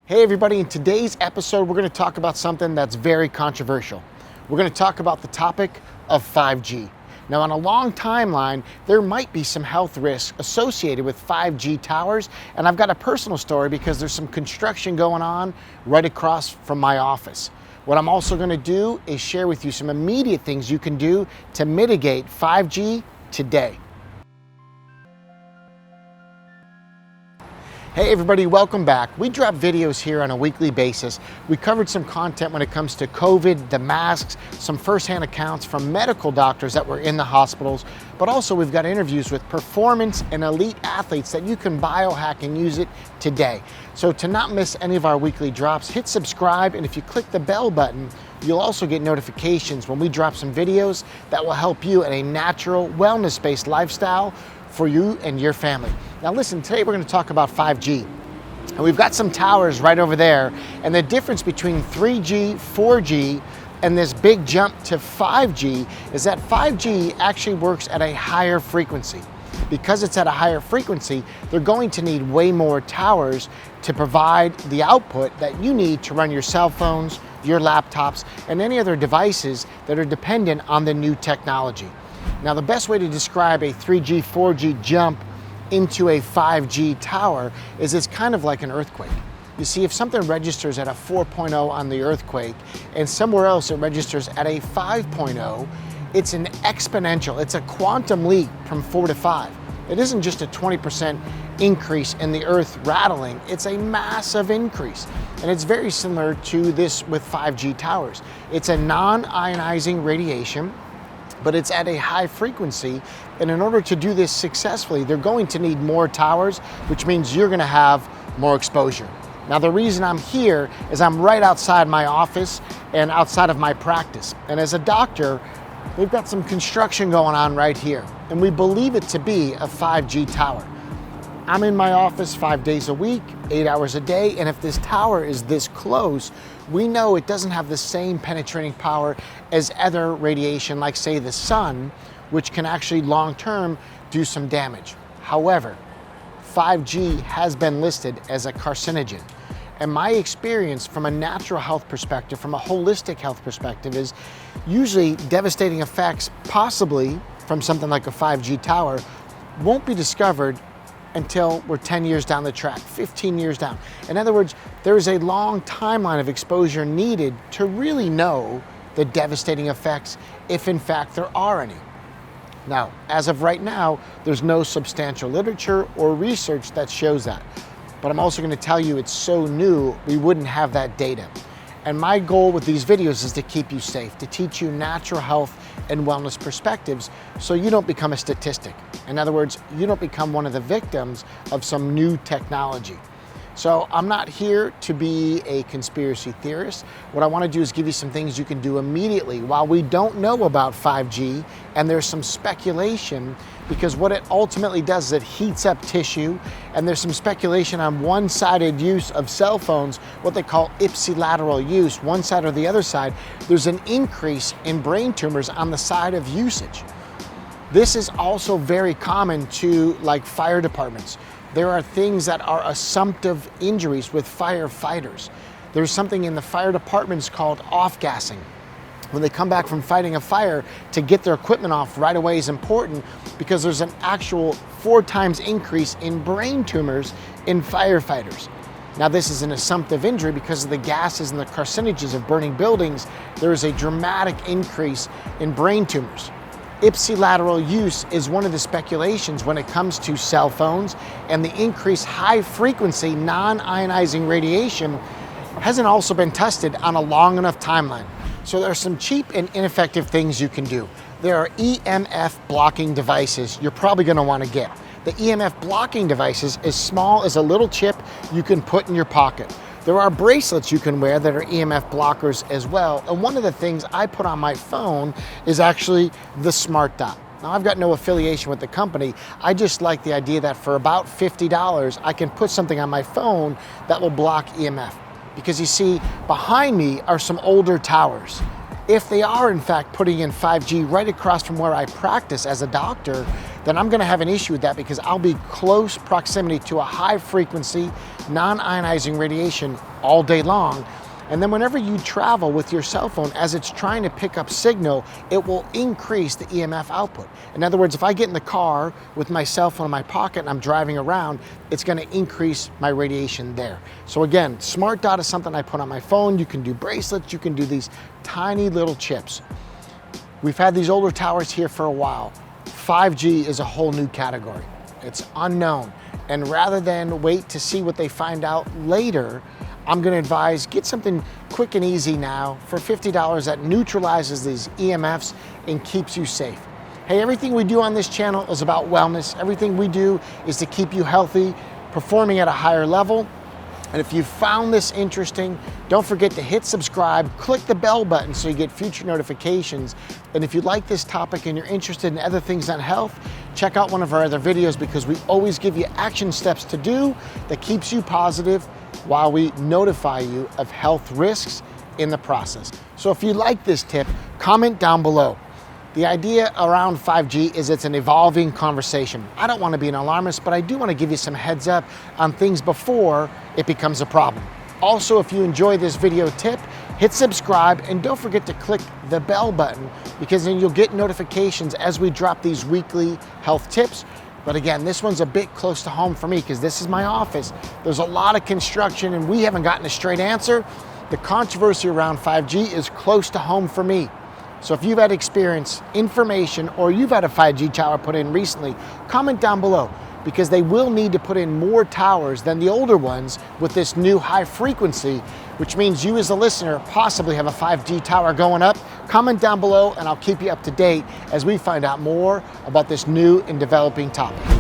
Hey everybody, in today's episode, we're going to talk about something that's very controversial. We're going to talk about the topic of 5G. Now, on a long timeline, there might be some health risks associated with 5G towers, and I've got a personal story because there's some construction going on right across from my office. What I'm also going to do is share with you some immediate things you can do to mitigate 5G today. Hey everybody, welcome back. We drop videos here on a weekly basis. We covered some content when it comes to COVID, the masks, some firsthand accounts from medical doctors that were in the hospitals, but also we've got interviews with performance and elite athletes that you can biohack and use it today. So to not miss any of our weekly drops, hit subscribe, and if you click the bell button, you'll also get notifications when we drop some videos that will help you in a natural, wellness-based lifestyle for you and your family. Now listen, today we're going to talk about 5G. And we've got some towers right over there, and the difference between 3G, 4G, and this big jump to 5G is that 5G actually works at a higher frequency. Because it's at a higher frequency, they're going to need way more towers to provide the output that you need to run your cell phones, your laptops, and any other devices that are dependent on the new technology. Now, the best way to describe a 3G, 4G jump into a 5G tower is it's kind of like an earthquake. You see, if something registers at a 4.0 on the earthquake and somewhere else it registers at a 5.0, it's an exponential, it's a quantum leap from 4 to 5. It isn't just a 20% increase in the earth rattling, it's a massive increase. And it's very similar to this with 5G towers. It's a non-ionizing radiation, but it's at a high frequency, and in order to do this successfully, they're going to need more towers, which means you're going to have more exposure. Now, the reason I'm here is I'm right outside my office and outside of my practice, and as a doctor, we've got some construction going on right here, and we believe it to be a 5G tower. I'm in my office 5 days a week, 8 hours a day, and if this tower is this close, we know it doesn't have the same penetrating power as other radiation, like say the sun, which can actually long-term do some damage. However, 5G has been listed as a carcinogen. And my experience from a natural health perspective, from a holistic health perspective, is usually devastating effects, possibly from something like a 5G tower, won't be discovered until we're 10 years down the track, 15 years down. In other words, there is a long timeline of exposure needed to really know the devastating effects, if in fact there are any. Now, as of right now, there's no substantial literature or research that shows that. But I'm also going to tell you it's so new, we wouldn't have that data. And my goal with these videos is to keep you safe, to teach you natural health and wellness perspectives so you don't become a statistic. In other words, you don't become one of the victims of some new technology. So I'm not here to be a conspiracy theorist. What I want to do is give you some things you can do immediately while we don't know about 5G and there's some speculation, because what it ultimately does is it heats up tissue, and there's some speculation on one-sided use of cell phones, what they call IPSILATERAL use, one side or the other side. There's an increase in brain tumors on the side of usage. This is also very common to like fire departments. There are things that are assumptive injuries with firefighters. There's something in the fire departments called off-gassing. When they come back from fighting a fire, to get their equipment off right away is important because there's an actual 4 times increase in brain tumors in firefighters. Now, this is an assumptive injury because of the gases and the carcinogens of burning buildings. There is a dramatic increase in brain tumors. IPSILATERAL use is one of the speculations when it comes to cell phones, and the increased high frequency non-ionizing radiation hasn't also been tested on a long enough timeline. So there are some cheap and ineffective things you can do. There are EMF blocking devices you're probably going to want to get. The EMF blocking devices is small as a little chip you can put in your pocket. There are bracelets you can wear that are EMF blockers as well. And one of the things I put on my phone is actually the Smart Dot. Now, I've got no affiliation with the company. I just like the idea that for about $50, I can put something on my phone that will block EMF. Because you see, behind me are some older towers. If they are in fact putting in 5G right across from where I practice as a doctor, then I'm going to have an issue with that because I'll be close proximity to a high frequency non-ionizing radiation all day long. And then whenever you travel with your cell phone, as it's trying to pick up signal, it will increase the EMF output. In other words, if I get in the car with my cell phone in my pocket and I'm driving around, it's gonna increase my radiation there. So again, Smart Dot is something I put on my phone. You can do bracelets, you can do these tiny little chips. We've had these older towers here for a while. 5G is a whole new category. It's unknown. And rather than wait to see what they find out later, I'm gonna advise, get something quick and easy now for $50 that neutralizes these EMFs and keeps you safe. Hey, everything we do on this channel is about wellness. Everything we do is to keep you healthy, performing at a higher level. And if you found this interesting, don't forget to hit subscribe, click the bell button so you get future notifications. And if you like this topic and you're interested in other things on health, check out one of our other videos, because we always give you action steps to do that keeps you positive while we notify you of health risks in the process. So if you like this tip, comment down below. The idea around 5G is it's an evolving conversation. I don't want to be an alarmist, but I do want to give you some heads up on things before it becomes a problem. Also, if you enjoy this video tip, hit subscribe and don't forget to click the bell button, because then you'll get notifications as we drop these weekly health tips. But again, this one's a bit close to home for me because this is my office. There's a lot of construction and we haven't gotten a straight answer. The controversy around 5G is close to home for me. So if you've had experience, information, or you've had a 5G tower put in recently, comment down below, because they will need to put in more towers than the older ones with this new high frequency, which means you as a listener possibly have a 5G tower going up. Comment down below and I'll keep you up to date as we find out more about this new and developing topic.